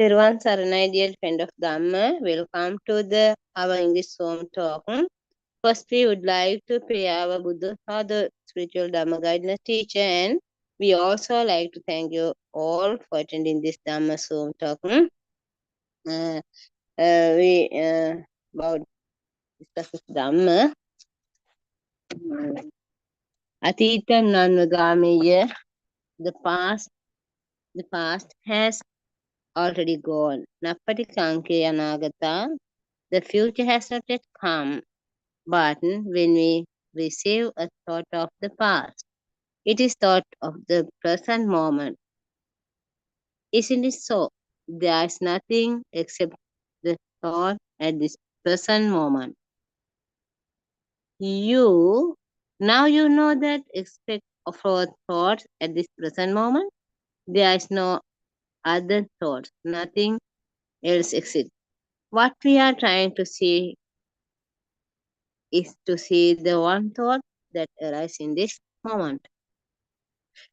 Peruan Sarana, dear friend of Dhamma, welcome to our English Zoom talk. First, we would like to pray our Buddha Father, spiritual Dhamma guidance teacher, and we also like to thank you all for attending this Dhamma Zoom talk. Uh, we about discuss Dhamma. Atita Nanugameya, the past has already gone. Napati Kanke Anagata, the future has not yet come. But when we receive a thought of the past, it is thought of the present moment. Isn't it so? There is nothing except the thought at this present moment. Now you know that except of our thoughts at this present moment, there is no other thoughts, nothing else exists. What we are trying to see is to see the one thought that arises in this moment.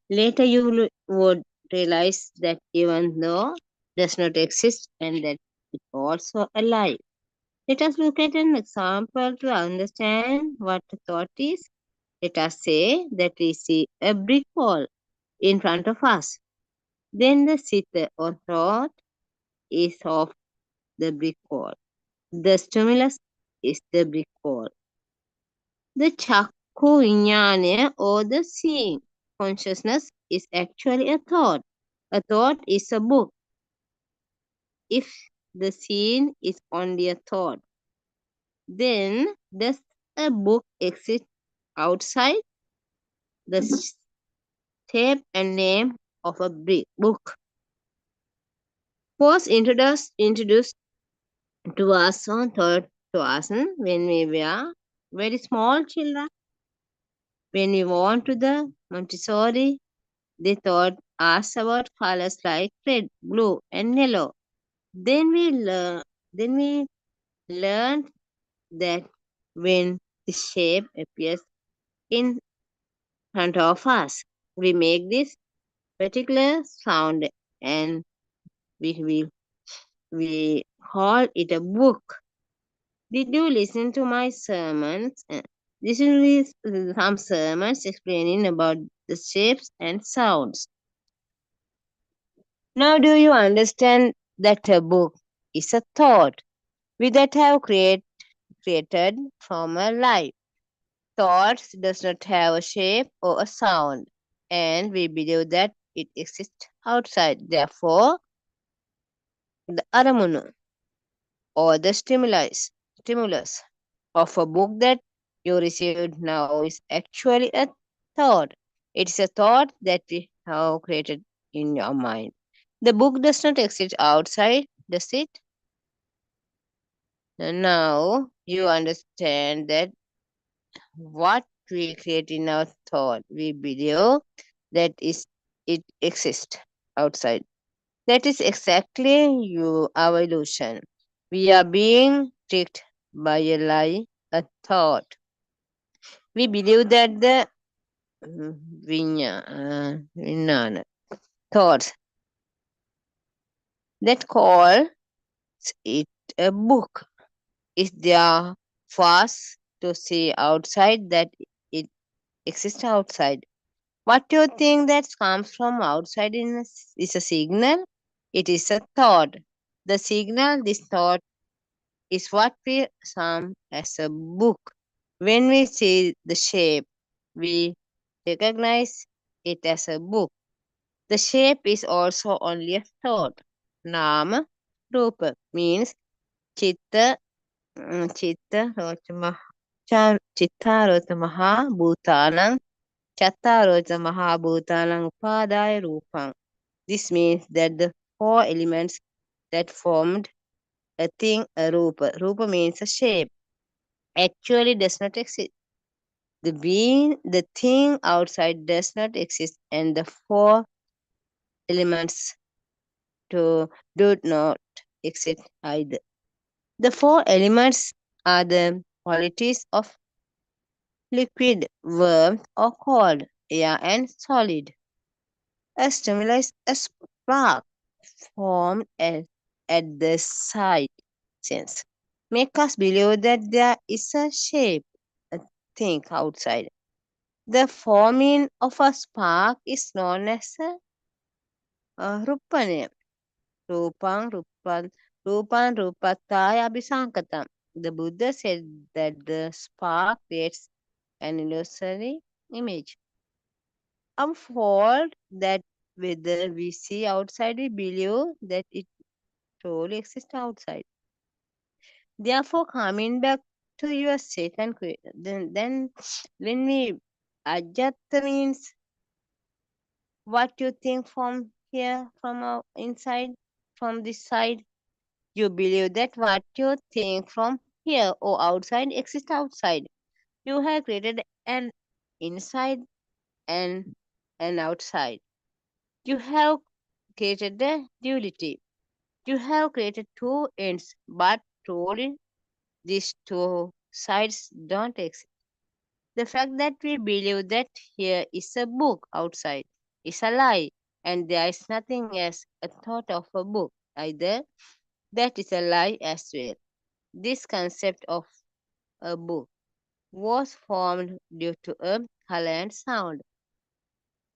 Later you would realize that even though does not exist and that it also alive. Let us look at an example to understand what a thought is. Let us say that we see a brick wall in front of us. Then the sitter or thought is of the brick wall. The stimulus is the brick wall. The chakku vinyana or the seeing consciousness is actually a thought. A thought is a book. If the scene is only a thought, then does a book exist outside? The shape and name of a book was introduced to us on third to us when we were very small children. When we went to the Montessori, they taught us about colors like red, blue, and yellow. Then we learned that when the shape appears in front of us, we make this particular sound and we call it a book. Did you listen to my sermons? This is some sermons explaining about the shapes and sounds. Now do you understand that a book is a thought we that have created from a life? Thoughts does not have a shape or a sound, and we believe that it exists outside. Therefore, the aramunu or the stimulus of a book that you received now is actually a thought. It is a thought that we have created in your mind. The book does not exist outside, does it? Now you understand that what we create in our thought, we believe that is it exists outside. That is exactly our illusion. We are being tricked by a lie, a thought. We believe that the vijnana thoughts that calls it a book is there fast to see outside that it exists outside. What do you think that comes from outside is a signal? It is a thought. The signal, this thought, is what we sum as a book. When we see the shape, we recognize it as a book. The shape is also only a thought. Nama, Rupa means Chitta, Chitta, Chitta, Maha, Bhutanam, Chattaroja Mahabhutanam Upadaya Rupam. This means that the four elements that formed a thing, a rupa. Rupa means a shape. Actually does not exist. The thing outside does not exist, and the four elements do not exist either. The four elements are the qualities of liquid, warm or cold, air and solid. A stimulus, a spark formed as at the sight sense. Make us believe that there is a shape, a thing outside. The forming of a spark is known as a rupane. Rupang, Rupataya Abhisankatam. The Buddha said that the spark creates an illusory image. Unfold that whether we see outside, we believe that it truly exists outside. Therefore, coming back to your second question, then when we ajatta means what you think from here, from inside, from this side, you believe that what you think from here or outside exists outside. You have created an inside and an outside. You have created the duality. You have created two ends, but truly these two sides don't exist. The fact that we believe that here is a book outside is a lie, and there is nothing as a thought of a book either. That is a lie as well. This concept of a book was formed due to a color and sound.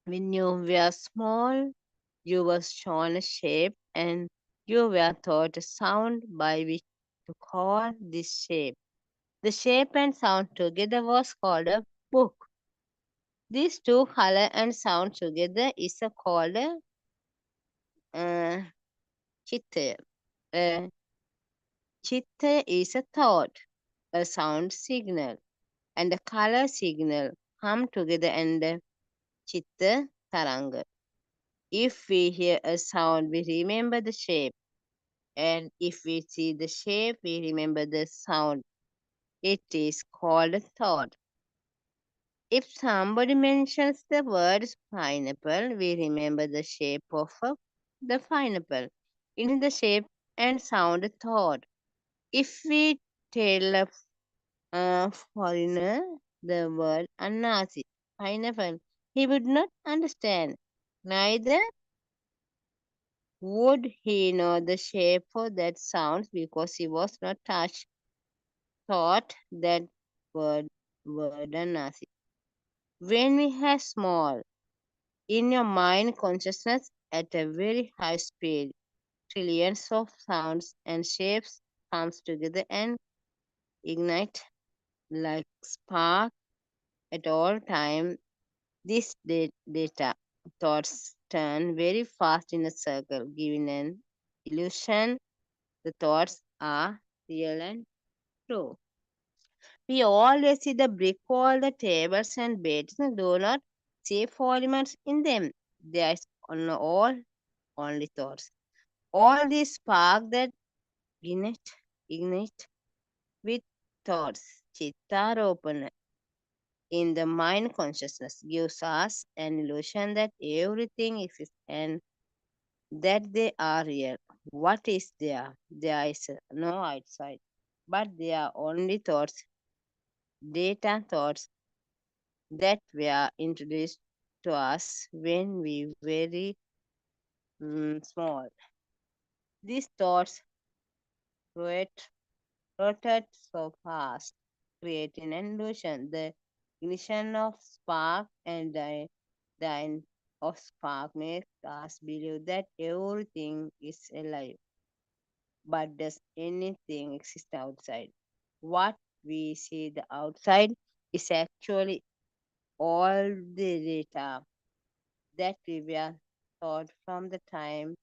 When you were small, you were shown a shape and you were taught a sound by which to call this shape. The shape and sound together was called a book. These two, color and sound together, is a called a chitta. Uh, Chitta is a thought, a sound signal, and a color signal come together and chitta taranga. If we hear a sound, we remember the shape, and if we see the shape, we remember the sound. It is called a thought. If somebody mentions the word pineapple, we remember the shape of the pineapple. It is the shape and sound thought. If we tell a foreigner the word ananasi, pineapple, he would not understand. Neither would he know the shape of that sound because he was not touched, thought that word ananasi. When we have small, in your mind consciousness at a very high speed, trillions of sounds and shapes comes together and ignite like spark at all time. This data thoughts turn very fast in a circle, giving an illusion the thoughts are real and true. We always see the brick wall, the tables and beds, and do not see four elements in them. There is on all only thoughts. All these spark that ignite with thoughts, chitta in the mind consciousness gives us an illusion that everything exists and that they are real. What is there? There is no outside, but they are only thoughts, data thoughts that were introduced to us when we were very small. These thoughts rot- rotate so fast, creating an illusion. The ignition of spark and the dying of spark makes us believe that everything is alive. But does anything exist outside? What we see the outside is actually all the data that we were taught from the time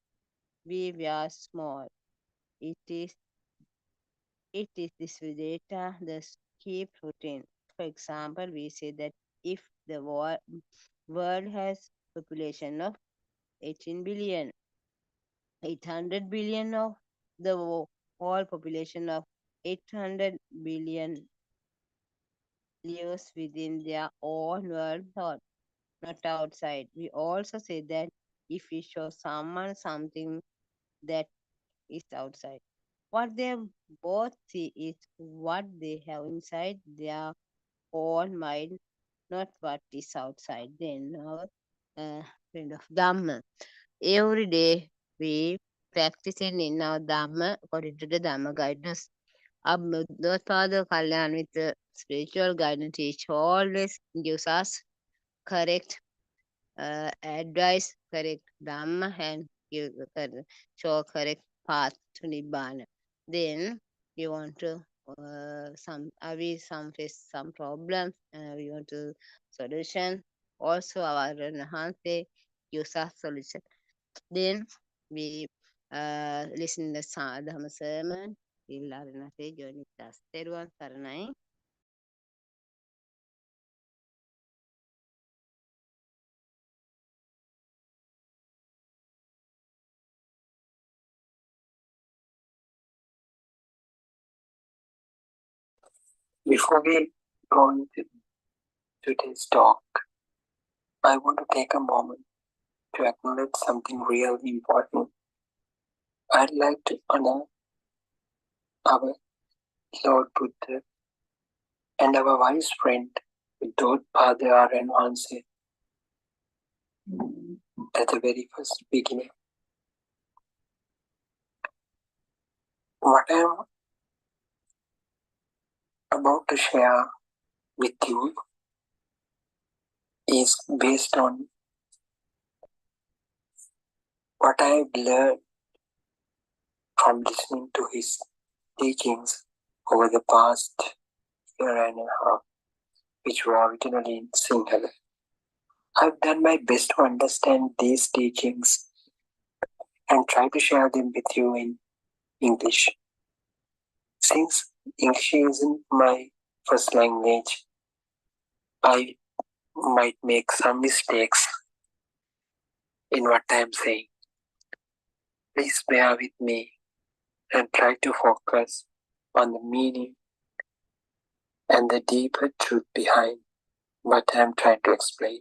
we were small. It is this data the keep routine. For example, we say that if the world has population of 18 billion, 800 billion of the whole population of 800 billion lives within their own world thought, not outside. We also say that if we show someone something that is outside, what they both see is what they have inside their own mind, not what is outside. Then our kind of Dhamma. Every day we practicing in our Dhamma according to the Dhamma guidance. Our Buddha Father Kalyan with the spiritual guidance teach always gives us correct advice, correct Dhamma, and give show correct path to Nibbana. Then we want to we some face some problems and we want to solution. Also our Hanse gives us solution. Then we listen the Dhamma sermon. We'll Arana say join with us. Teruvan Saranai. Before we go into today's talk, I want to take a moment to acknowledge something really important. I'd like to honor our Lord Buddha and our wise friend, Buddha Arana, at the very first beginning. What I'm about to share with you is based on what I've learned from listening to his teachings over the past year and a half, which were originally in Sinhala. I've done my best to understand these teachings and try to share them with you in English. Since English isn't my first language, I might make some mistakes in what I'm saying. Please bear with me and try to focus on the meaning and the deeper truth behind what I'm trying to explain.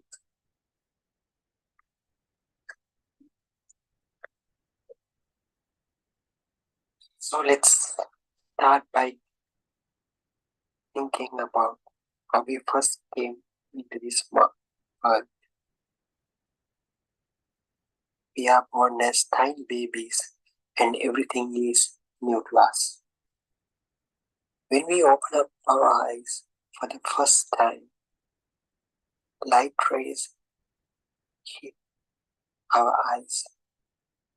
So let's start by thinking about how we first came into this world. We are born as tiny babies and everything is new to us. When we open up our eyes for the first time, light rays hit our eyes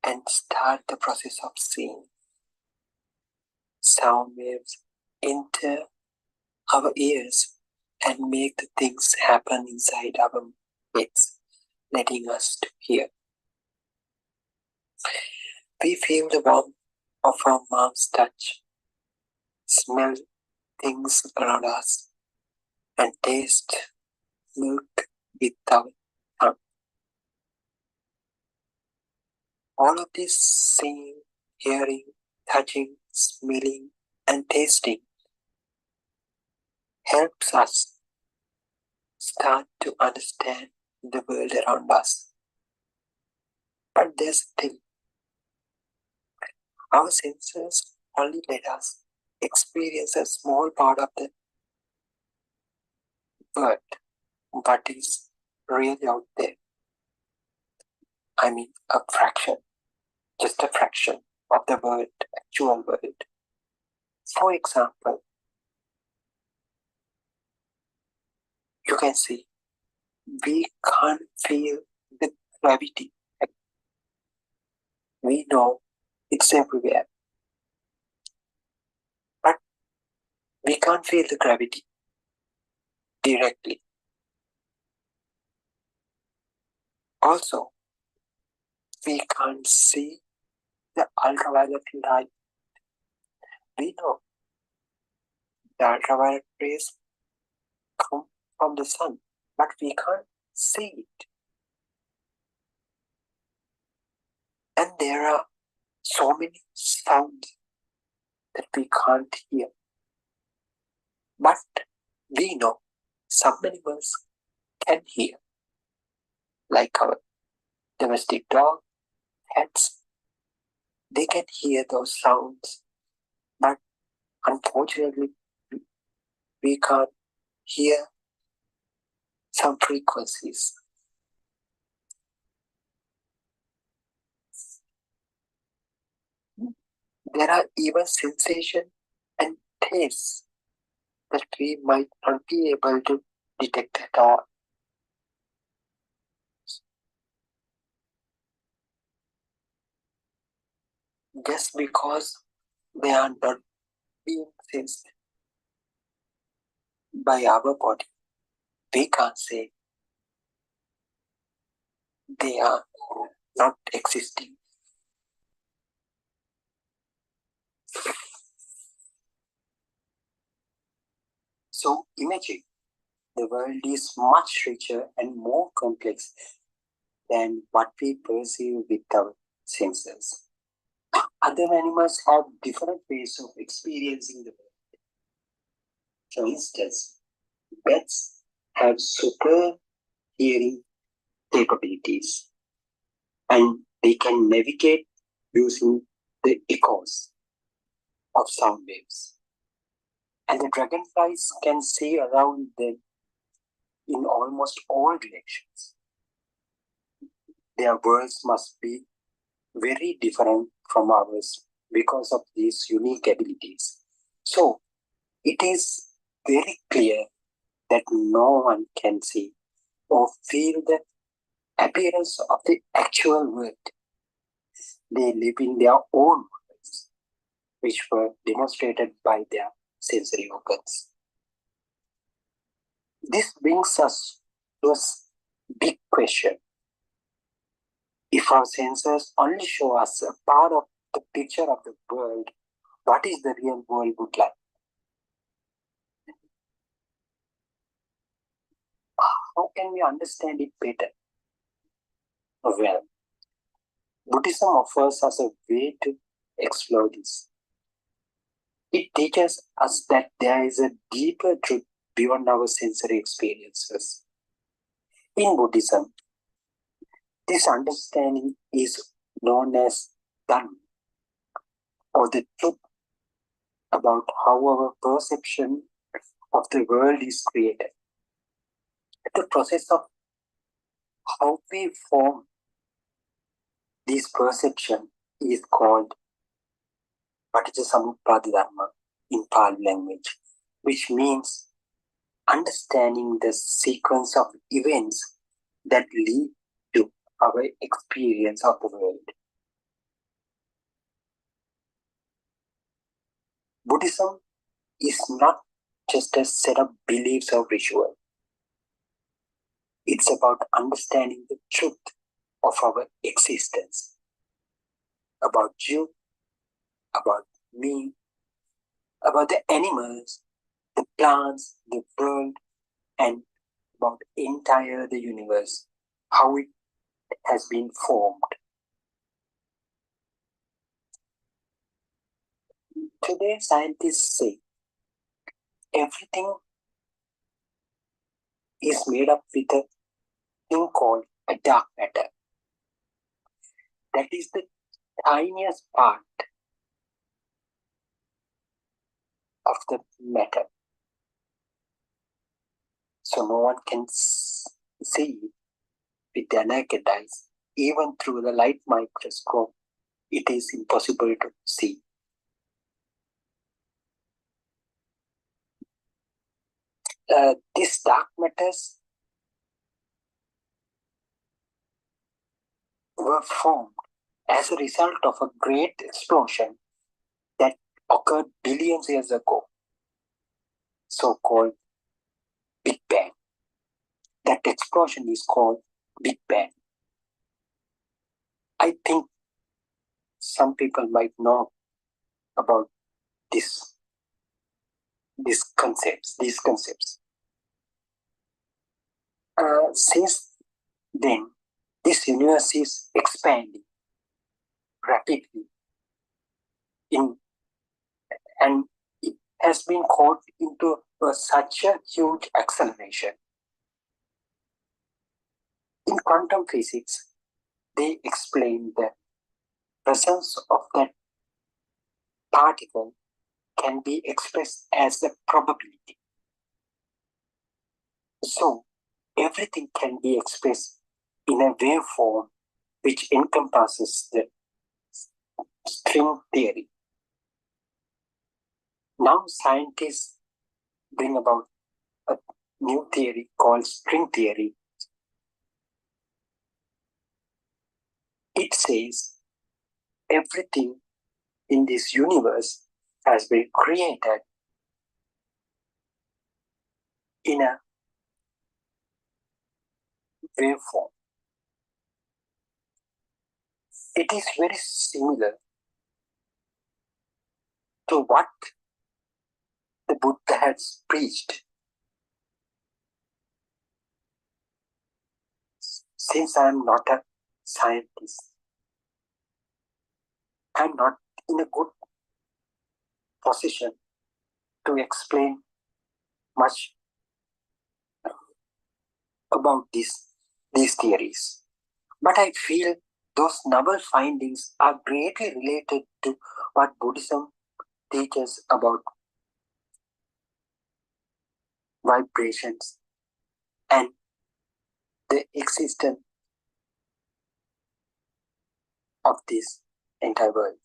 and start the process of seeing. Sound waves enter our ears and make the things happen inside our heads, letting us to hear. We feel the warmth of our mom's touch, smell things around us, and taste milk with our tongue. All of this seeing, hearing, touching, smelling, and tasting helps us start to understand the world around us. But there's a thing. Our senses only let us experience a small part of the world, what is really out there. I mean, a fraction, just a fraction of the world, actual world. For example, you can see we can't feel the gravity. We know it's everywhere, but we can't feel the gravity directly. Also, we can't see the ultraviolet light. We know the ultraviolet rays come from the sun, but we can't see it. And there are so many sounds that we can't hear. But we know some animals can hear, like our domestic dog, cats. They can hear those sounds, but unfortunately, we can't hear some frequencies. There are even sensations and tastes that we might not be able to detect at all. Just because they are not being sensed by our body, we can't say they are not existing. So imagine the world is much richer and more complex than what we perceive with our senses. Other animals have different ways of experiencing the world. For instance, bats have super hearing capabilities and they can navigate using the echoes of sound waves. And the dragonflies can see around them in almost all directions. Their worlds must be very different from ours because of these unique abilities. So, it is very clear that no one can see or feel the appearance of the actual world. They live in their own worlds, which were demonstrated by their sensory organs. This brings us to a big question. If our senses only show us a part of the picture of the world, what is the real world look like? How can we understand it better? Well, Buddhism offers us a way to explore this. It teaches us that there is a deeper truth beyond our sensory experiences. In Buddhism, this understanding is known as Dhamma, or the truth about how our perception of the world is created. The process of how we form this perception is called Paticcasamuppada in Pali language, which means understanding the sequence of events that lead to our experience of the world. Buddhism is not just a set of beliefs or rituals. It's about understanding the truth of our existence, about you, about me, about the animals, the plants, the world, and about entire the universe, how it has been formed. Today, scientists say everything is made up with a thing called a dark matter. That is the tiniest part of the matter. So no one can see it with their naked eyes. Even through the light microscope, it is impossible to see. These dark matters were formed as a result of a great explosion that occurred billions years ago, so-called Big Bang. That explosion is called Big Bang. I think some people might know about these concepts. Since then, this universe is expanding rapidly and it has been caught into such a huge acceleration. In quantum physics, they explain the presence of that particle can be expressed as a probability. So, everything can be expressed in a waveform which encompasses the string theory. Now scientists bring about a new theory called string theory. It says everything in this universe has been created in a waveform. It is very similar to what the Buddha has preached. Since I am not a scientist, I am not in a good position to explain much about these theories. But I feel those novel findings are greatly related to what Buddhism teaches about vibrations and the existence of this entire world,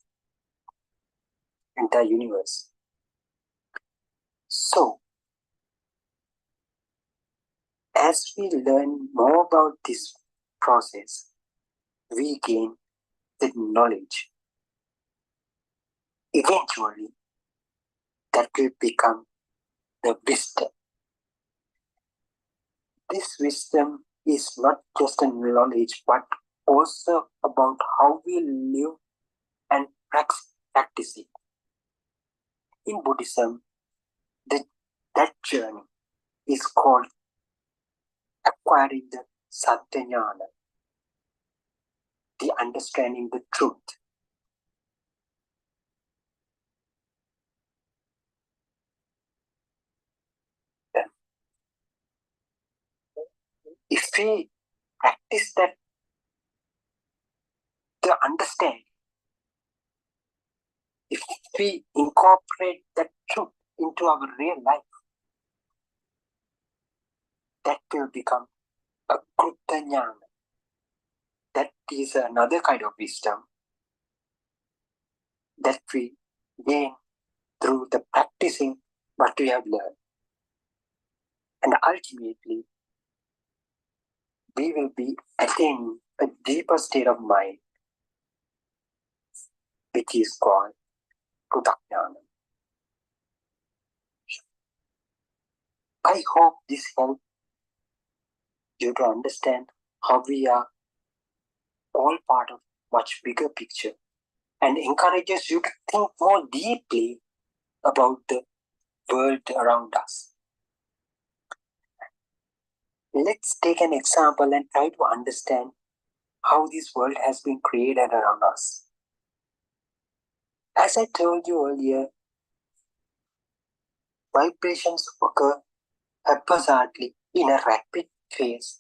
entire universe. So, as we learn more about this process, we gain the knowledge. Eventually, that will become the wisdom. This wisdom is not just a knowledge, but also about how we live and practice it. In Buddhism, that journey is called acquiring the Satyajnana, the understanding the truth. If we practice that, the understanding, if we incorporate that truth into our real life, that will become a Kruta Jnana. That is another kind of wisdom that we gain through the practicing what we have learned. And ultimately, we will be attaining a deeper state of mind, which is called Krutajnana. I hope this helps you to understand how we are all part of much bigger picture and encourages you to think more deeply about the world around us. Let's take an example and try to understand how this world has been created around us. As I told you earlier, vibrations occur haphazardly in a rapid phase,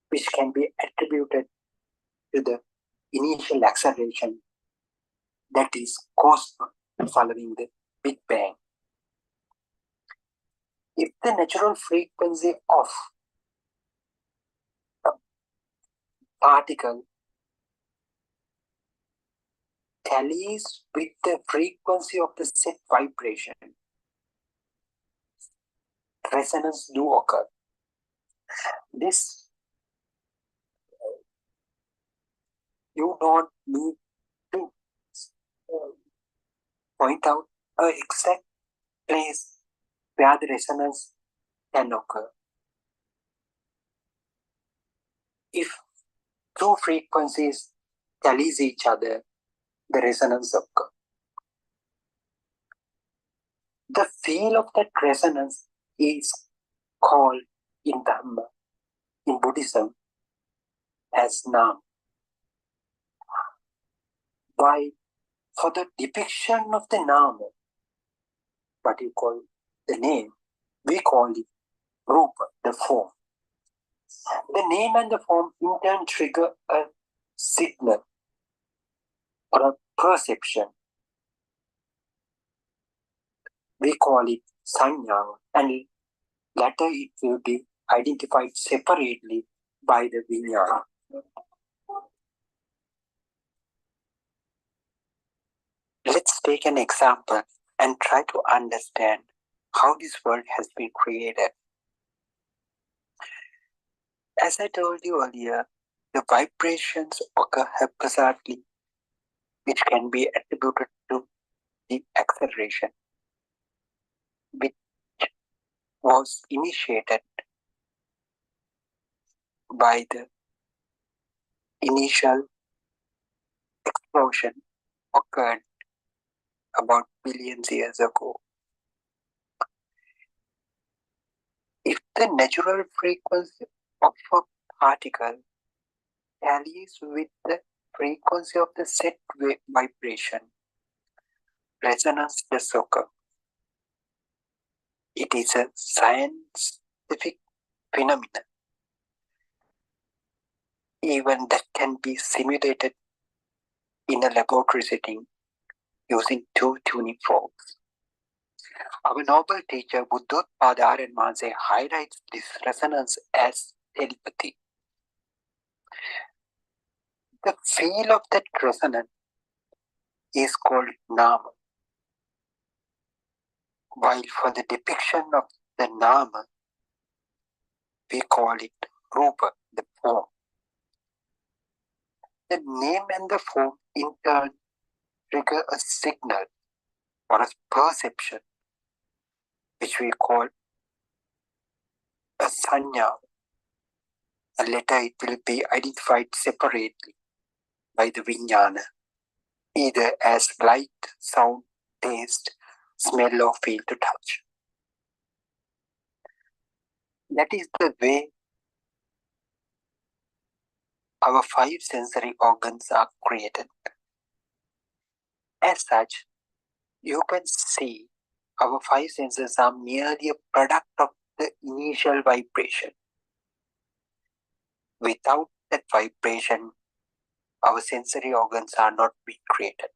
which can be attributed to the initial acceleration that is caused following the Big Bang. If the natural frequency of a particle tallies with the frequency of the set vibration, resonance do occur. This you don't need to point out an exact place where the resonance can occur. If two frequencies tallies each other, the resonance occurs. The feel of that resonance is called in Dhamma, in Buddhism, as Nam. Why? For the depiction of the Nam, what you call the name, we call it Rupa, the form. The name and the form in turn trigger a signal or a perception. We call it Sanya, and later it will be identified separately by the Vijnana. Let's take an example and try to understand how this world has been created. As I told you earlier, the vibrations occur haphazardly, which can be attributed to the acceleration, which was initiated by the initial explosion occurred about billions years ago. If the natural frequency of a particle tallies with the frequency of the set vibration, resonance does occur. It is a scientific phenomenon, even that can be simulated in a laboratory setting using two tuning forks. Our noble teacher Buddhotpada Arana highlights this resonance as telepathy. The feel of that resonance is called Nama, while for the depiction of the Nama, we call it Rupa, the form. The name and the form in turn trigger a signal or a perception, which we call a sanya. And later it will be identified separately by the vijnana, either as light, sound, taste, smell, or feel to touch. That is the way our five sensory organs are created. As such, you can see our five senses are merely a product of the initial vibration. Without that vibration, our sensory organs are not being created.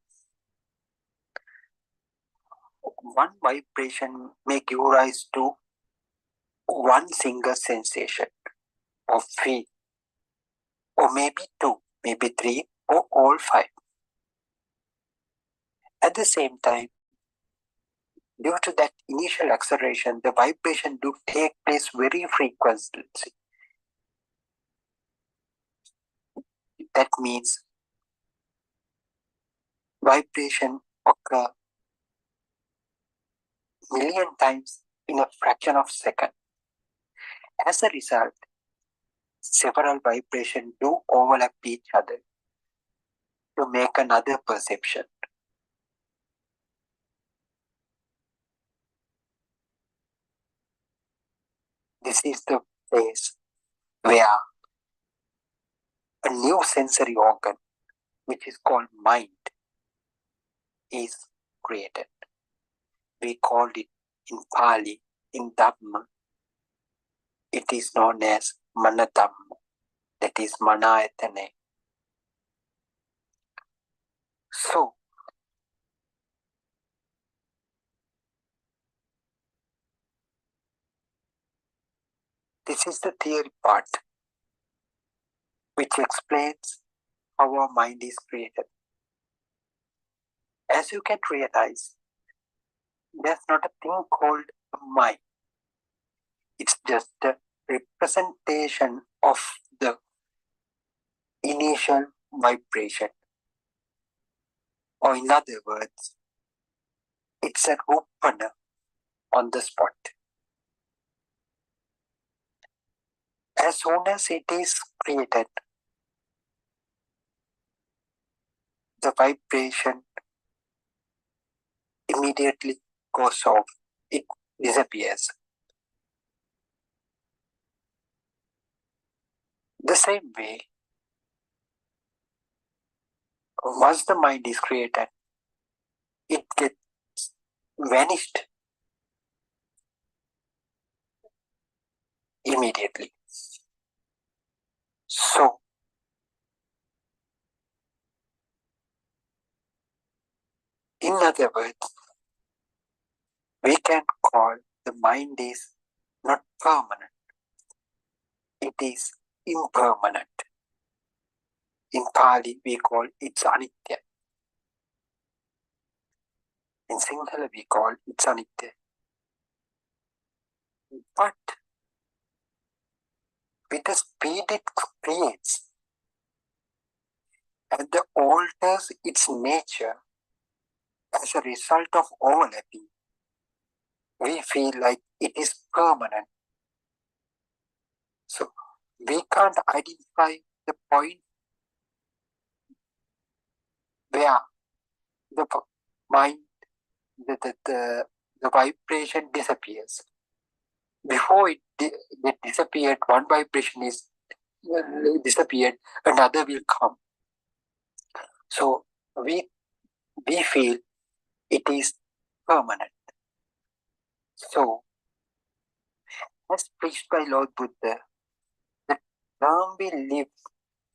One vibration may give rise to one single sensation or feel, or maybe two, maybe three, or all five. At the same time, due to that initial acceleration, the vibration do take place very frequently. That means vibration occur million times in a fraction of a second. As a result, several vibrations do overlap each other to make another perception. This is the place where a new sensory organ, which is called mind, is created. We call it in Pali, in Dhamma, it is known as Manadhamma, that is Manayatane. So, this is the theory part, which explains how our mind is created. As you can realize, there's not a thing called a mind. It's just a representation of the initial vibration. Or in other words, it's an opener on the spot. As soon as it is created, the vibration immediately goes off. It disappears. The same way, once the mind is created, it gets vanished immediately. So, in other words, we can call the mind is not permanent. It is impermanent. In Pali, we call it anitya. In Sinhala we call it Sanitya. But with the speed it creates and the alters its nature as a result of overlapping, we feel like it is permanent. So we can't identify the point where the mind, the vibration disappears. Before it disappeared, one vibration is disappeared, another will come. So we feel it is permanent. So, as preached by Lord Buddha, the term we live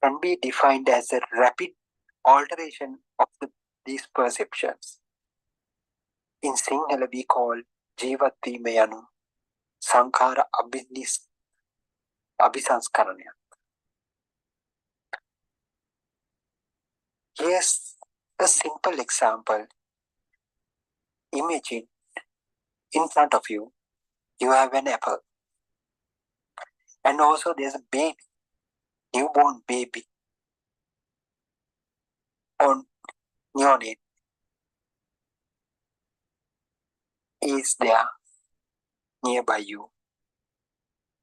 can be defined as a rapid alteration of these perceptions. In Sinhala we call Jivatvimayanu Sankara Abhisanskaranya. Here's a simple example. Imagine in front of you, you have an apple. And also there's a baby, newborn baby on neonate is there nearby you.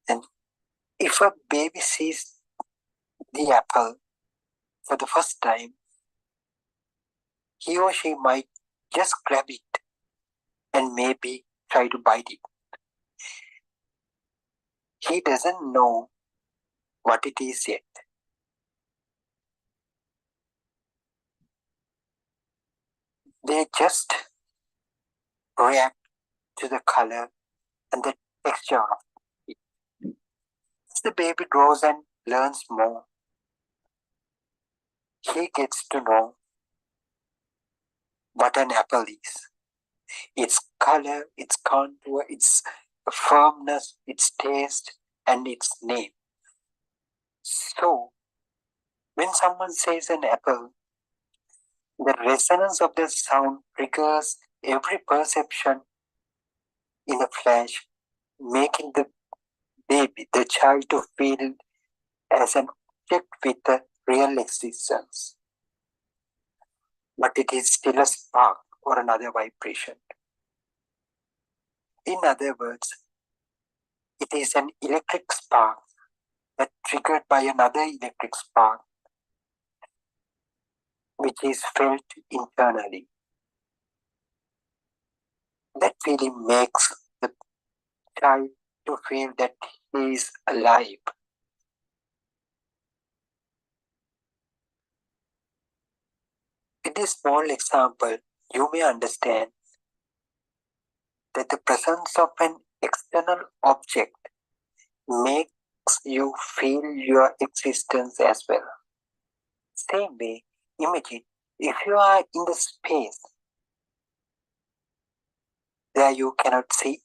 And if a baby sees the apple for the first time, he or she might just grab it and maybe try to bite it. He doesn't know what it is yet. They just react to the color and the texture of it. As the baby grows and learns more, he gets to know what an apple is. Its color, its contour, its firmness, its taste, and its name. So, when someone says an apple, the resonance of the sound triggers every perception in the flesh, making the baby, the child, to feel as an object with a real existence. But it is still a spark or another vibration. In other words, it is an electric spark that triggered by another electric spark, which is felt internally. That feeling makes the child to feel that he is alive. In this small example, you may understand that the presence of an external object makes you feel your existence as well. Same way, imagine if you are in the space where you cannot see,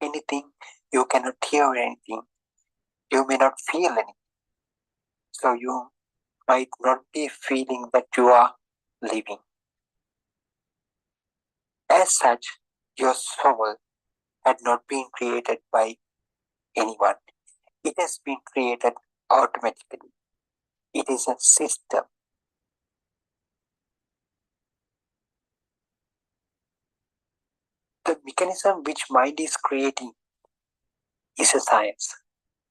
anything, you cannot hear anything, you may not feel anything. So you might not be feeling that you are living. As such, your soul had not been created by anyone. It has been created automatically. It is a system. The mechanism which mind is creating is a science.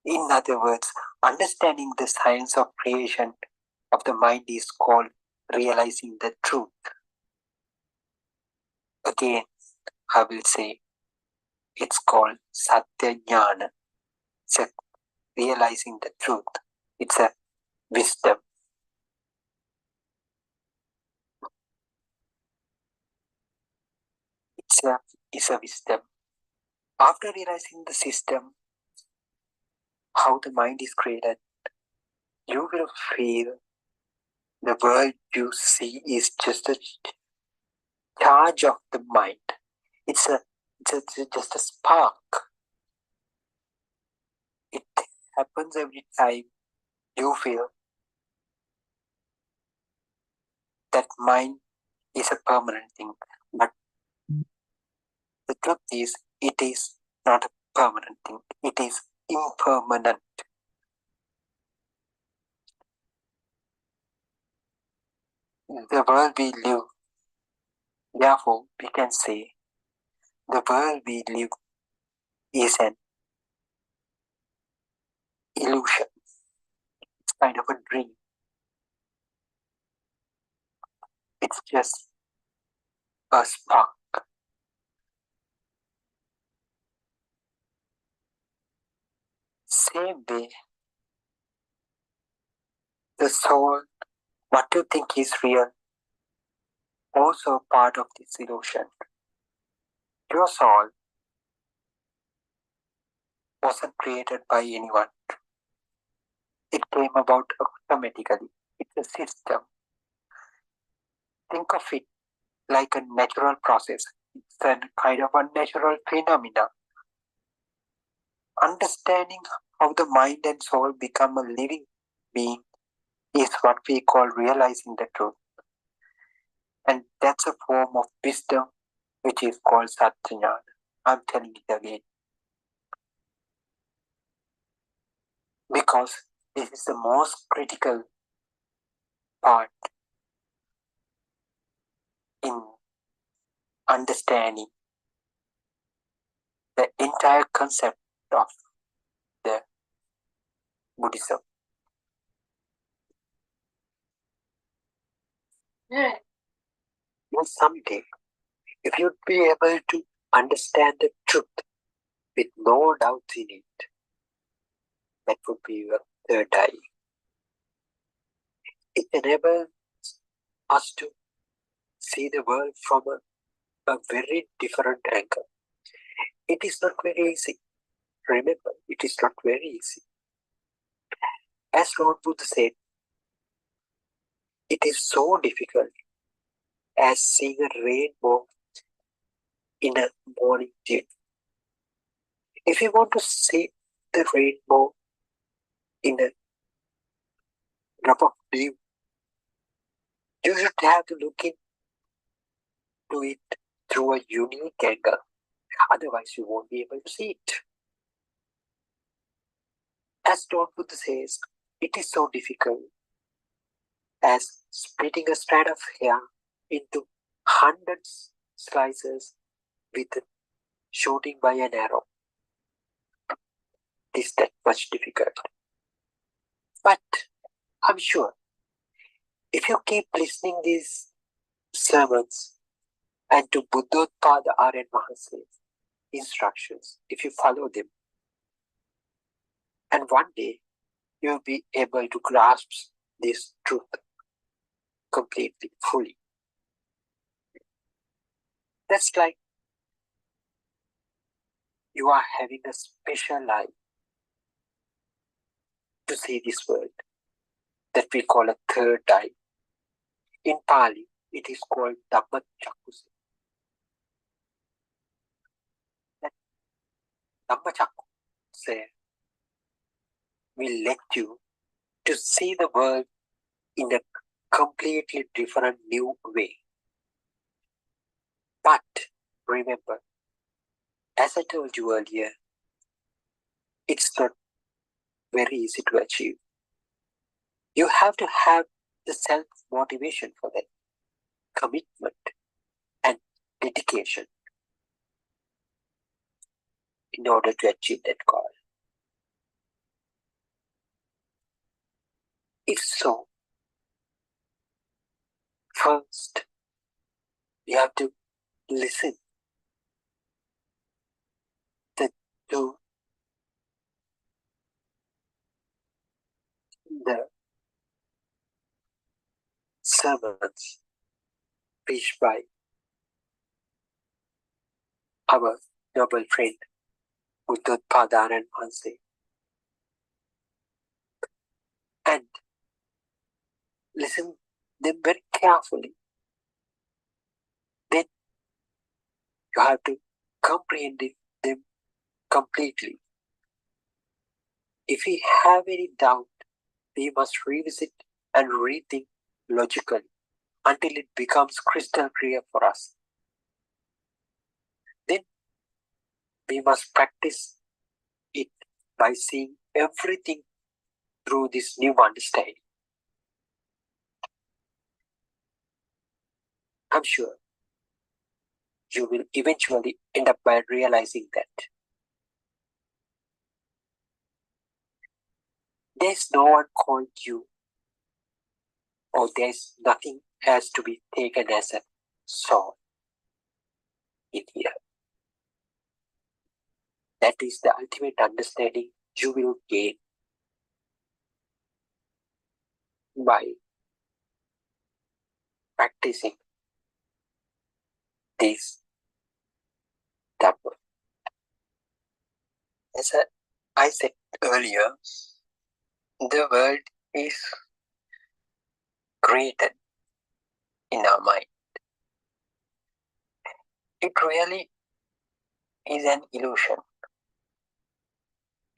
In other words, understanding the science of creation of the mind is called realizing the truth. Again, I will say it's called Satya Jnana. It's a realizing the truth. It's a wisdom. It's a wisdom. After realizing the system, how the mind is created, you will feel the world you see is just a charge of the mind. It's just a spark. It happens every time you feel that mind is a permanent thing, but the truth is, it is not a permanent thing, it is impermanent. The world we live, therefore, we can say, the world we live is an illusion. It's kind of a dream. It's just a spark. Same way, the soul, what you think is real, also part of this illusion. Your soul wasn't created by anyone. It came about automatically. It's a system. Think of it like a natural process. It's a kind of a natural phenomena. Understanding how the mind and soul become a living being is what we call realizing the truth. And that's a form of wisdom which is called Satyajnana. I'm telling it again. Because this is the most critical part in understanding the entire concept of the Buddhism. And someday, if you'd be able to understand the truth with no doubts in it, that would be your third eye. It enables us to see the world from a very different angle. It is not very easy. Remember, it is not very easy. As Lord Buddha said, it is so difficult as seeing a rainbow in a morning dew. If you want to see the rainbow in a drop of dew, you should have to look into it through a unique angle. Otherwise, you won't be able to see it. As Lord Buddha says, it is so difficult as splitting a strand of hair into hundreds slices with shooting by an arrow. It is that much difficult. But I'm sure if you keep listening these sermons and to Buddhottpada Aryan Mahasaya's instructions, if you follow them, and one day you'll be able to grasp this truth completely, fully. That's like you are having a special eye to see this world that we call a third eye. In Pali, it is called Dhammachakku. That Dhammachakku will let you to see the world in a completely different new way. But remember, as I told you earlier, it's not very easy to achieve. You have to have the self-motivation for that, commitment and dedication in order to achieve that goal. If so, first, you have to listen to the sermons preached by our noble friend Buddhottpada Aryan Mahasaya, and listen them very carefully. Then you have to comprehend them completely. If we have any doubt, we must revisit and rethink logically. until it becomes crystal clear for us. Then we must practice it by seeing everything through this new understanding. I'm sure you will eventually end up by realizing that there's no one called you, or there's nothing has to be taken as a soul in here. That is the ultimate understanding you will gain by practicing this Dhamma. As I said earlier, the world is created in our mind. It really is an illusion.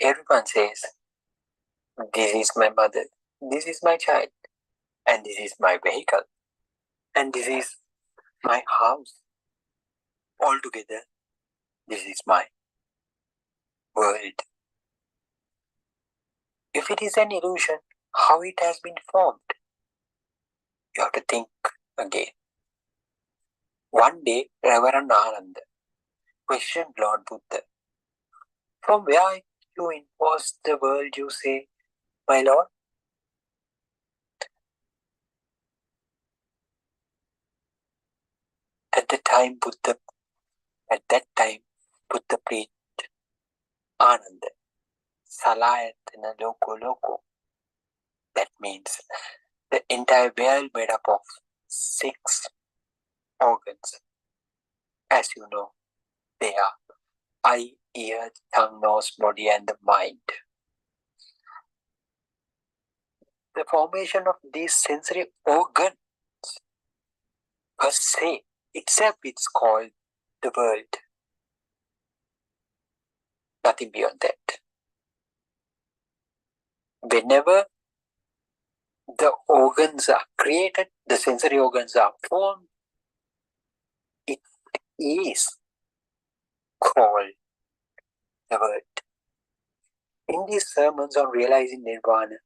Everyone says, this is my mother, this is my child, and this is my vehicle, and this is my house. Altogether, this is my world. If it is an illusion, how it has been formed? You have to think again. One day, Reverend Arana questioned Lord Buddha, from where you impose the world, you say, my Lord? At that time, Buddha preached Ananda, Salayatana Loko Loko. That means the entire world made up of 6 organs. As you know, they are eye, ear, tongue, nose, body, and the mind. The formation of these sensory organs per se itself is called the world. Nothing beyond that. Whenever the organs are created, the sensory organs are formed, it is called the world. In these sermons on realizing Nirvana,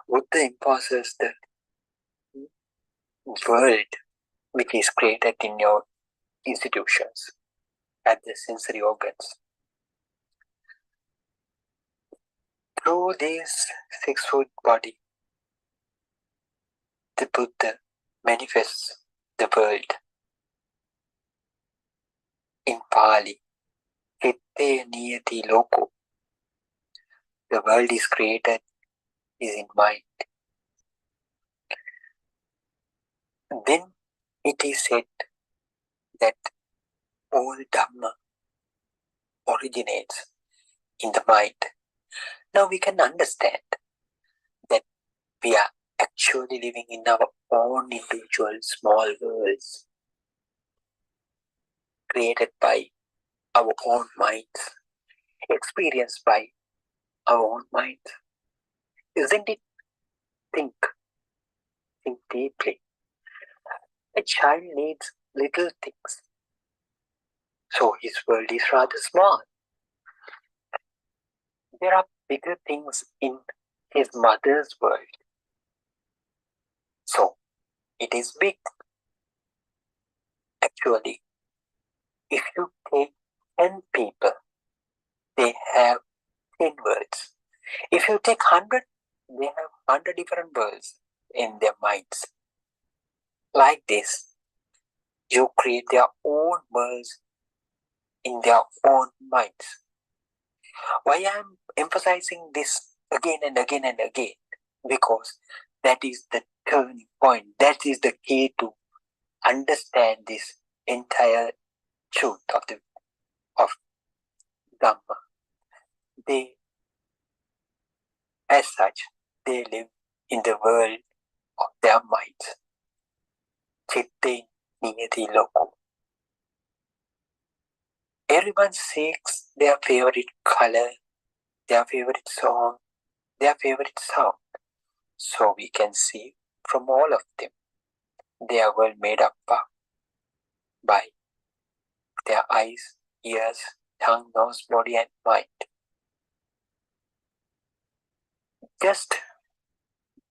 Buddha imposes the world which is created in your institutions at the sensory organs. Through this 6-foot body, the Buddha manifests the world. In Pali, Hitte Niyati Loko. The world is created, is in mind. Then it is said that all Dhamma originates in the mind. Now we can understand that we are actually living in our own individual small worlds created by our own minds, experienced by our own minds. Isn't it? Think deeply. A child needs little things, so his world is rather small. There are bigger things in his mother's world, so it is big. Actually, if you take 10 people, they have 10 words. If you take 100, they have 100 different words in their minds. Like this, you create their own words in their own minds. Why I am emphasizing this again and again and again? Because that is the turning point. That is the key to understand this entire truth of Dhamma. As such, they live in the world of their minds. Chitte Niyati Loko. Everyone seeks their favorite color, their favorite song, their favorite sound. So we can see from all of them. their world made up by their eyes, ears, tongue, nose, body, and mind. Just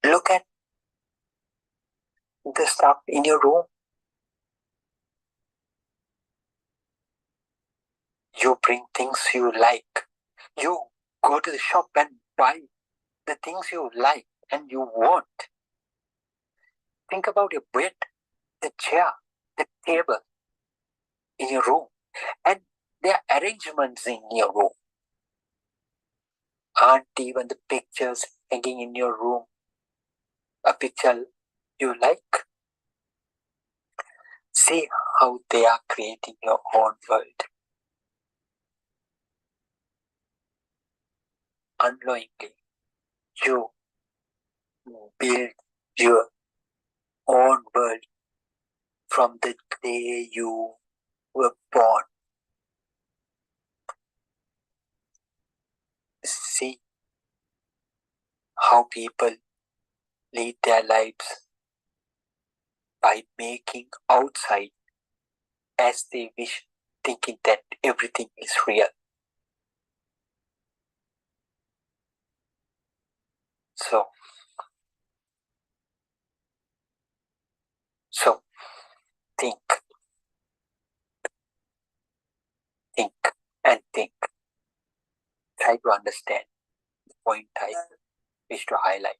look at the stuff in your room. You bring things you like. You go to the shop and buy the things you like and you want. Think about your bed, the chair, the table in your room, and their arrangements in your room. Aren't even the pictures hanging in your room a picture you like? See how they are creating your own world. Unknowingly, you build your own world from the day you were born. See how people lead their lives by making outside as they wish, thinking that everything is real. So think, think, and think. Try to understand the point I wish to highlight.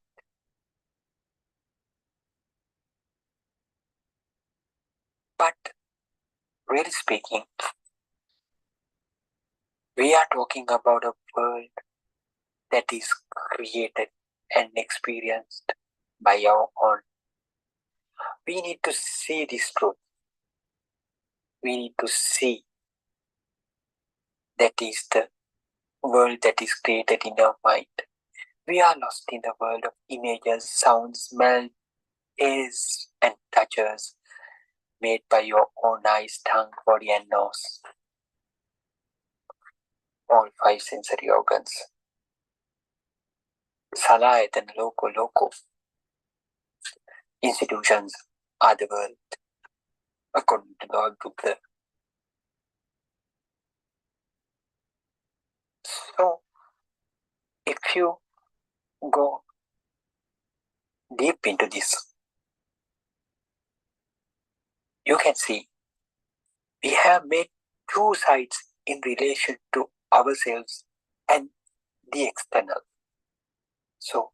But really speaking, we are talking about a world that is created and experienced by our own. We need to see this truth. We need to see that is the world that is created in our mind. We are lost in the world of images, sounds, smell, tastes, and touches made by your own eyes, tongue, body, and nose. All five sensory organs. Salayat and Loco institutions are the world, according to Lord Buddha. So, if you go deep into this, you can see we have made two sides in relation to ourselves and the external. So,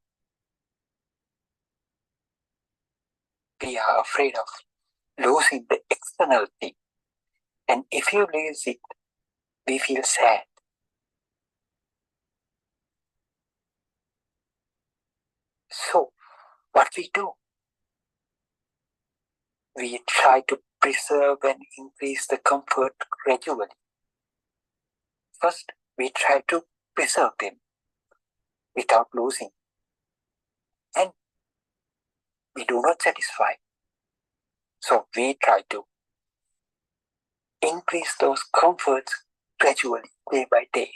we are afraid of losing the external thing. And if you lose it, we feel sad. So, what we do? We try to preserve and increase the comfort gradually. First, we try to preserve them without losing. And we do not satisfy. So we try to increase those comforts gradually, day by day.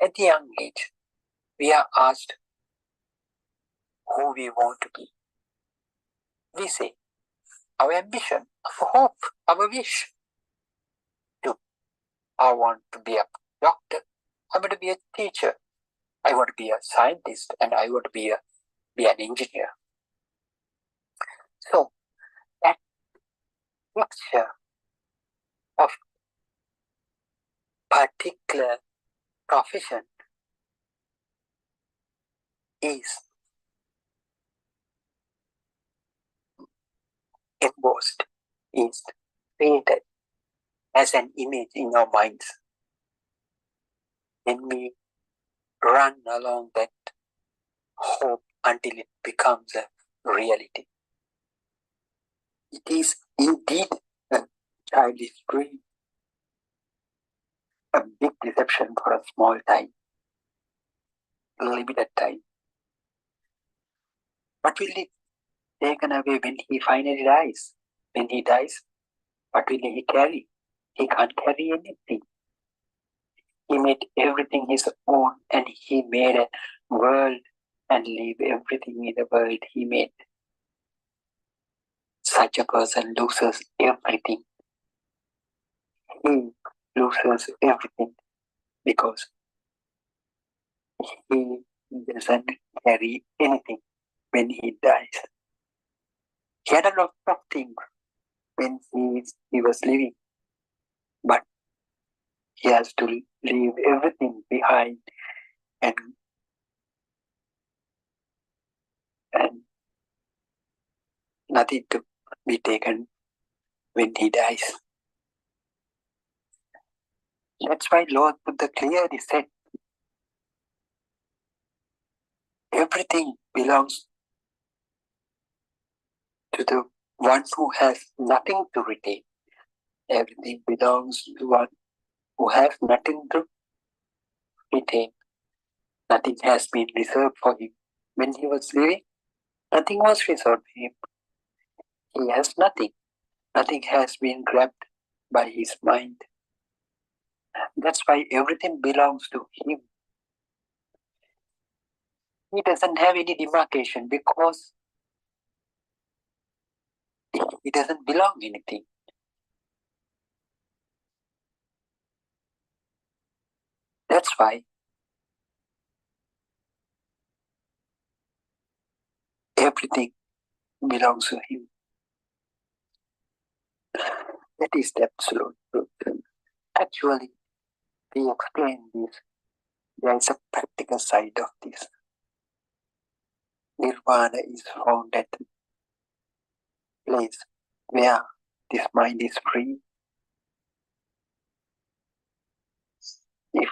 At the young age, we are asked who we want to be. We say our ambition, our hope, our wish. I want to be a doctor. I want to be a teacher. I want to be a scientist, and I want to be an engineer. So that mixture of particular profession is embossed, is created as an image in our minds. Then we run along that hope until it becomes a reality. It is indeed a childish dream, a big deception for a small time, limited time. What will it taken away when he finally dies? When he dies, what will he carry? He can't carry anything. He made everything his own, and he made a world and leave everything in the world he made. such a person loses everything. He loses everything because he doesn't carry anything when he dies. He had a lot of things when he was living, but he has to leave everything behind and nothing to be taken when he dies. That's why Lord Buddha clearly said, everything belongs to the one who has nothing to retain. Everything belongs to one who has nothing to retain. Nothing has been reserved for him. When he was living, nothing was reserved for him. He has nothing. Nothing has been grabbed by his mind. That's why everything belongs to him. He doesn't have any demarcation because he doesn't belong anything. That's why everything belongs to him. That is the absolute truth. Actually, we explain this. There is a practical side of this. Nirvana is found at the place where this mind is free. If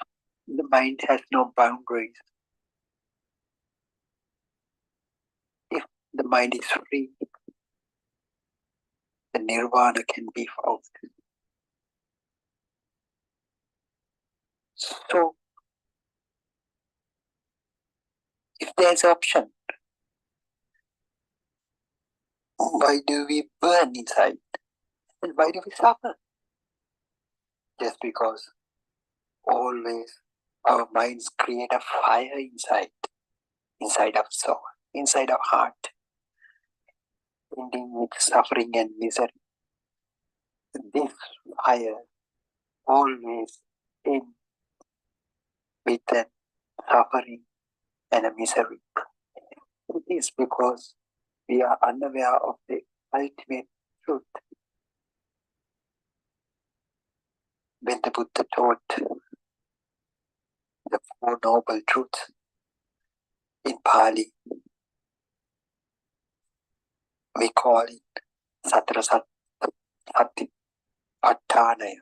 the mind has no boundaries, if the mind is free, the nirvana can be found. So, if there's option, why do we burn inside? And why do we suffer? Just because always our minds create a fire inside our soul, inside our heart, ending with suffering and misery. This fire always ends with a suffering and a misery. It is because we are unaware of the ultimate truth. When the Buddha taught the Four Noble Truths in Pali, we call it Satra Sati Attanaya,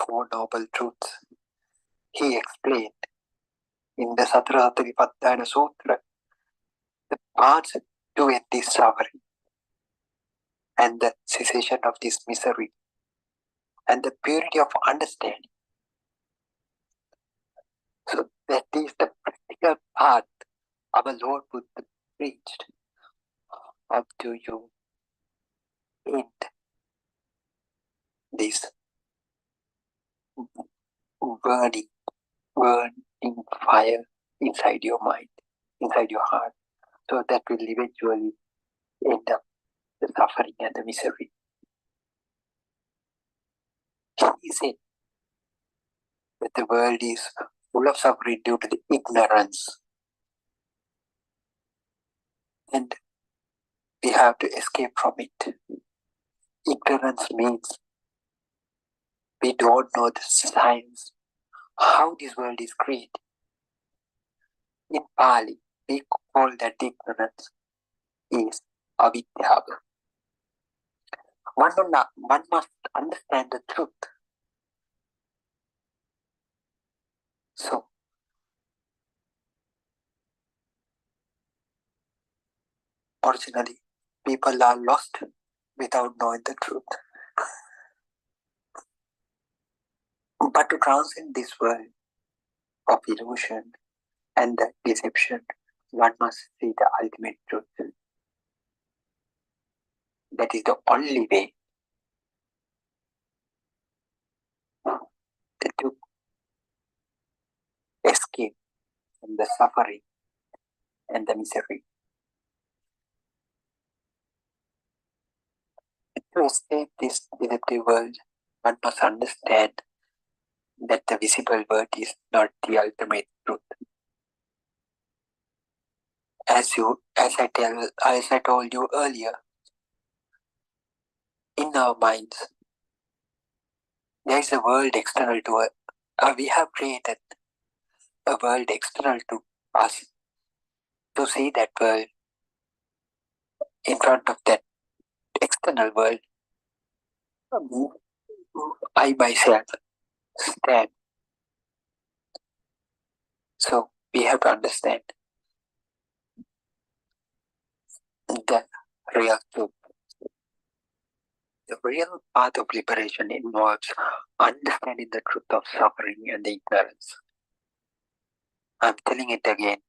Four Noble Truths. He explained in the Satra Satipatthana Sutra the paths to end this suffering and the cessation of this misery and the purity of understanding. So that is the practical path our Lord Buddha preached. How do you end this burning, burning fire inside your mind, inside your heart? So that will eventually end up the suffering and the misery. He said that the world is full of suffering due to the ignorance. And we have to escape from it. Ignorance means we don't know the science, how this world is created. In Pali, we call that ignorance is avidya. One must understand the truth. So, originally, people are lost without knowing the truth. But to transcend this world of illusion and the deception, one must see the ultimate truth. That is the only way to escape from the suffering and the misery. To escape this deceptive world, one must understand that the visible world is not the ultimate truth. As I told you earlier, in our minds, there is a world external to us. We have created a world external to us. To see that world, in front of that external world, I myself stand. So we have to understand the real truth. The real path of liberation involves understanding the truth of suffering and the ignorance. I'm telling it again,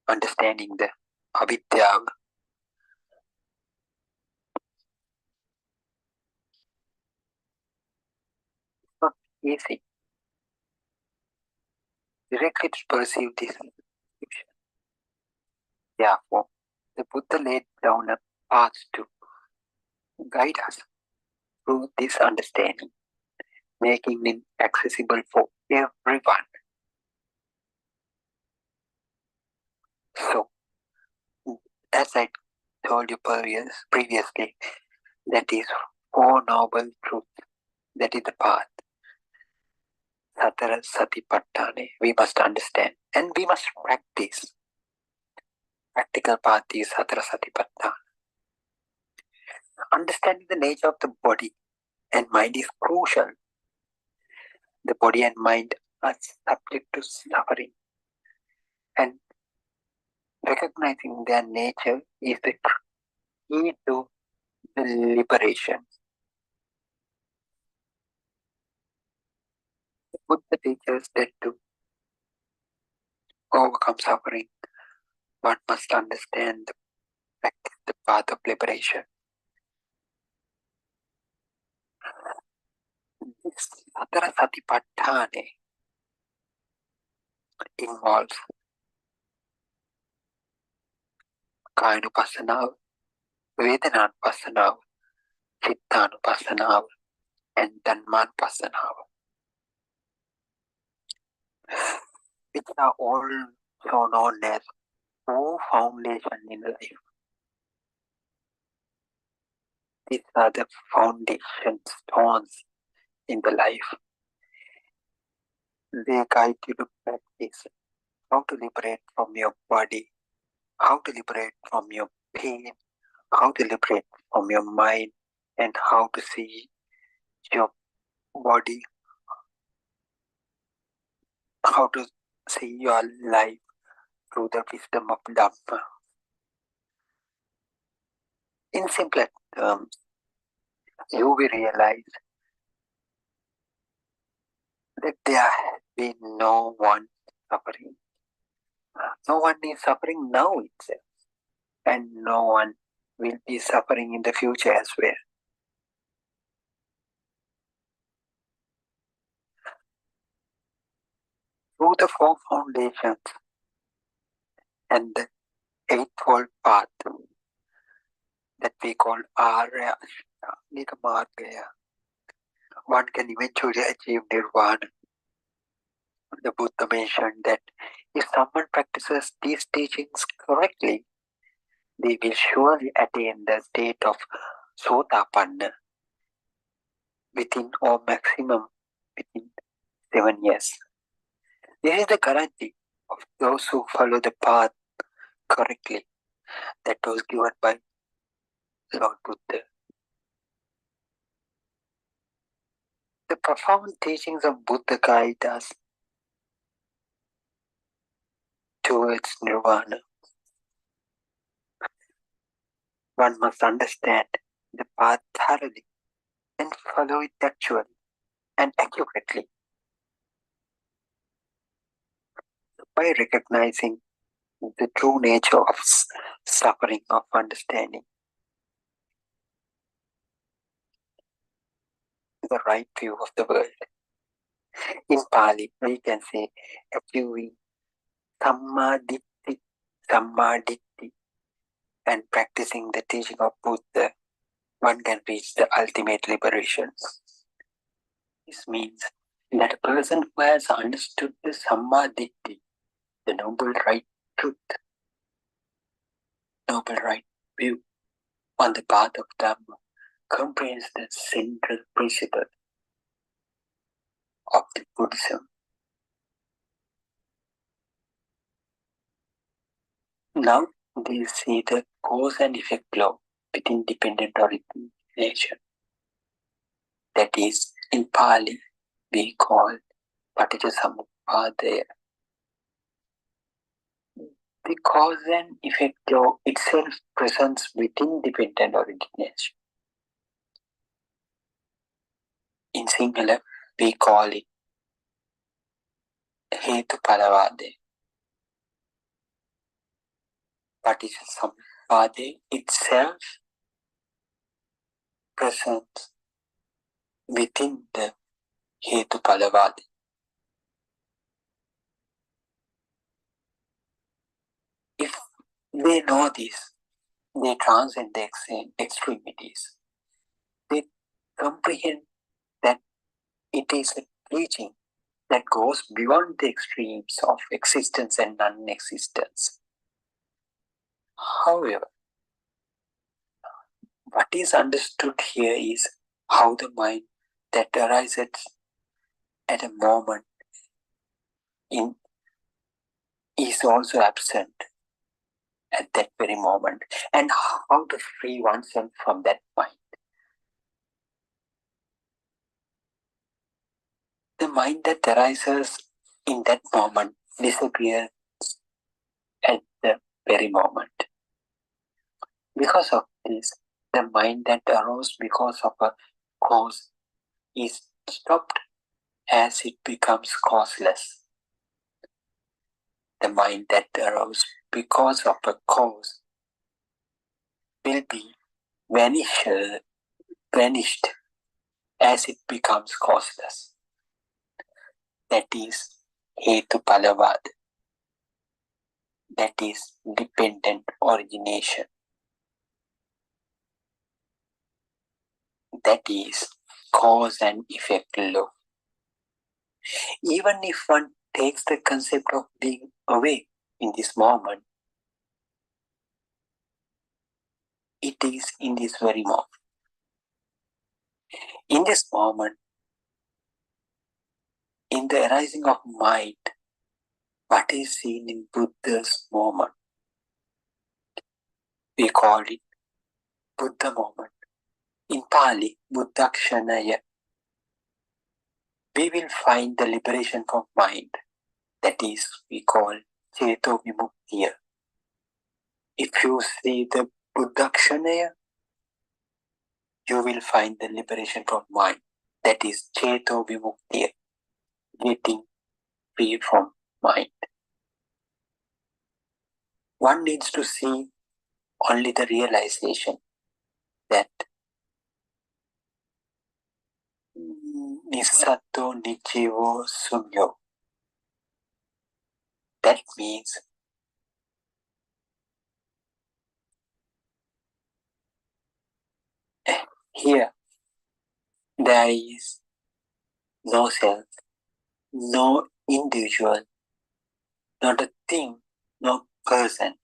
understanding the avidya. It's not easy directly to perceive this description. Therefore, the Buddha laid down a path to guide us through this understanding, making it accessible for everyone. So, as I told you previously, that is Four Noble Truths. That is the path. Satara Satipatthane. We must understand and we must practice. Practical path is Satara Satipatthane. Understanding the nature of the body and mind is crucial. The body and mind are subject to suffering, and recognizing their nature is the key to the liberation. The Buddha teaches that to overcome suffering, one must understand the path of liberation. This Satara Satipatthane involves Kayanupassanav, Vedananupassanav, Chittanupassanav, and Dhammanupassanav, which are also known as four foundations in life. These are the foundation stones in the life. They guide you to practice how to liberate from your body, how to liberate from your pain, how to liberate from your mind, and how to see your body, how to see your life through the wisdom of Dhamma. In simple terms, you will realize that there has been no one suffering. No one is suffering now itself, and no one will be suffering in the future as well. Through the four foundations and the eightfold path that we call Arana, one can eventually achieve nirvana. The Buddha mentioned that if someone practices these teachings correctly, they will surely attain the state of Sotapanna within or maximum within 7 years. This is the guarantee of those who follow the path correctly that was given by Lord Buddha. The profound teachings of Buddha guide us towards nirvana. One must understand the path thoroughly and follow it actually and accurately. By recognizing the true nature of suffering, of understanding the right view of the world. In Pali, we can say achieving Sammaditthi, and practicing the teaching of Buddha, one can reach the ultimate liberation. This means that a person who has understood the Sammaditthi, the noble right truth, noble right view on the path of Dhamma, comprehends the central principle of the Buddhism. Now they see the cause and effect law with independent origination. That is, in Pali, we call Paticcasamuppadaya. The cause and effect law itself presents with independent origination. In Sinhala, we call it Hetupalavade. Paticcasamuppadaya itself presents within the Hetupalavade. If they know this, they transcend the extremities. They comprehend that it is a teaching that goes beyond the extremes of existence and non-existence. However, what is understood here is how the mind that arises at a moment is also absent at that very moment, and how to free oneself from that mind. The mind that arises in that moment disappears at the very moment. Because of this, the mind that arose because of a cause is stopped as it becomes causeless. The mind that arose because of a cause will be vanished as it becomes causeless. That is Hetupalavad. That is dependent origination. That is cause and effect law. Even if one takes the concept of being awake in this moment, it is in this very moment. In this moment, in the arising of mind, what is seen in Buddha's moment, we call it Buddha moment. In Pali, Buddhakshanaya, we will find the liberation from mind. That is, we call Cheto Vimuktiya. If you see the Buddhakshanaya, you will find the liberation from mind. That is Cheto Vimuktiya, getting free from mind. One needs to see only the realization that Nisatto Nichivo Sunyo. That means here there is no self, no individual, not a thing, no person.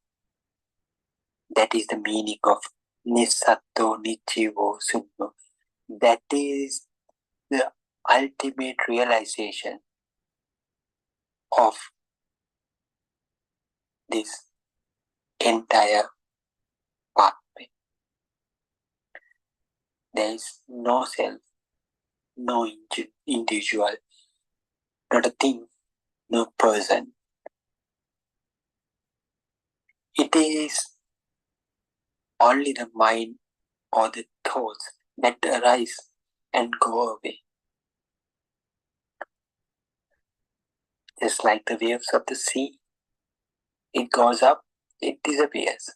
That is the meaning of Nisatto Nichivo Sunyo. That is the ultimate realization of this entire pathway. There is no self, no individual, not a thing, no person. It is only the mind or the thoughts that arise and go away. Just like the waves of the sea. It goes up, it disappears.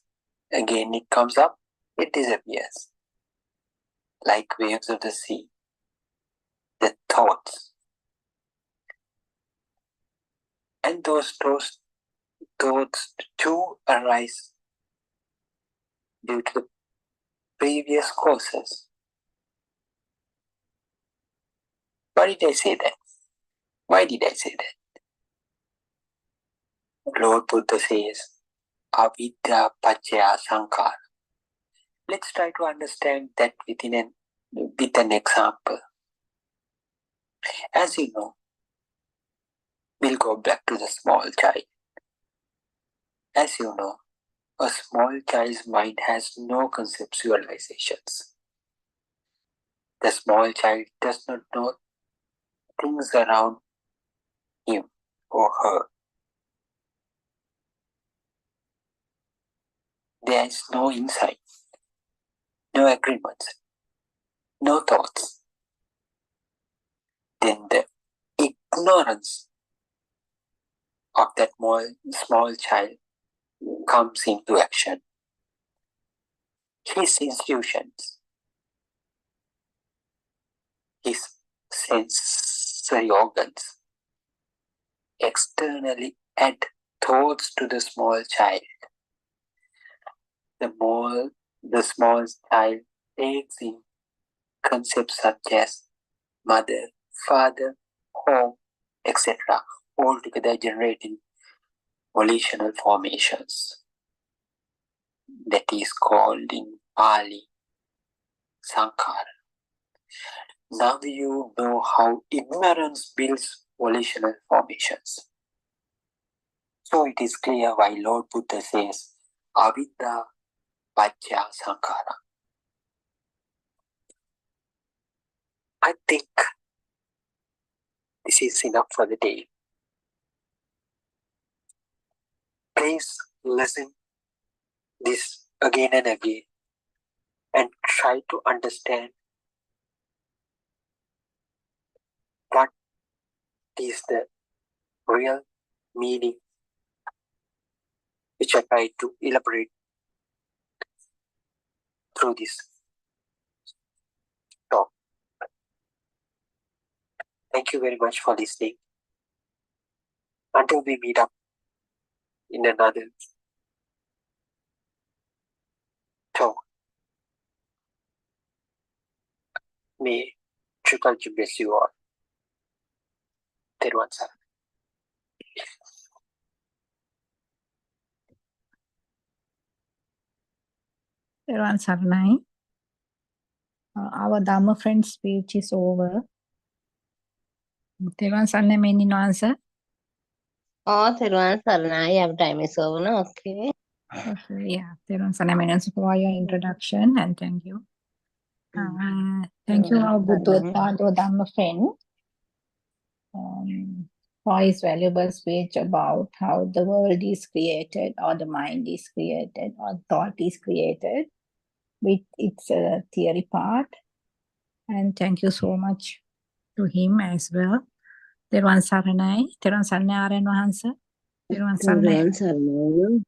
Again it comes up, it disappears. Like waves of the sea. The thoughts. And those thoughts too arise due to the previous courses. Why did I say that? Why did I say that? Lord Buddha says, avidya paccaya sankhara. Let's try to understand that with an example. As you know, we'll go back to the small child. As you know, a small child's mind has no conceptualizations. The small child does not know things around him or her. There is no insight, no agreements, no thoughts. Then the ignorance of that small child comes into action. His institutions, his sensory organs externally add thoughts to the small child. The small child takes in concepts such as mother, father, home, etc., altogether generating volitional formations. That is called in Pali sankhara. Now you know how ignorance builds volitional formations. So it is clear why Lord Buddha says, avidya paccaya sankhara. I think this is enough for the day. Please listen this again and again and try to understand what is the real meaning which I try to elaborate through this talk. Thank you very much for listening. Until we meet up in another talk, may Triple G bless you all. Therwan Sara. Therwan Saranai. Our Dhamma friend speech is over. Therwan Saranai, may no answer? Oh, Therwan Saranai, our time is over now. Okay. Okay, yeah. Therwan Saranai, may answer for your introduction and thank you. Thank you, our Buddha Dhamma friend, for his valuable speech about how the world is created, or the mind is created, or thought is created, with its theory part. And thank you so much to him as well. Therwan Saranai, Therwan Saranai Aran Wahansa. Therwan Saranai.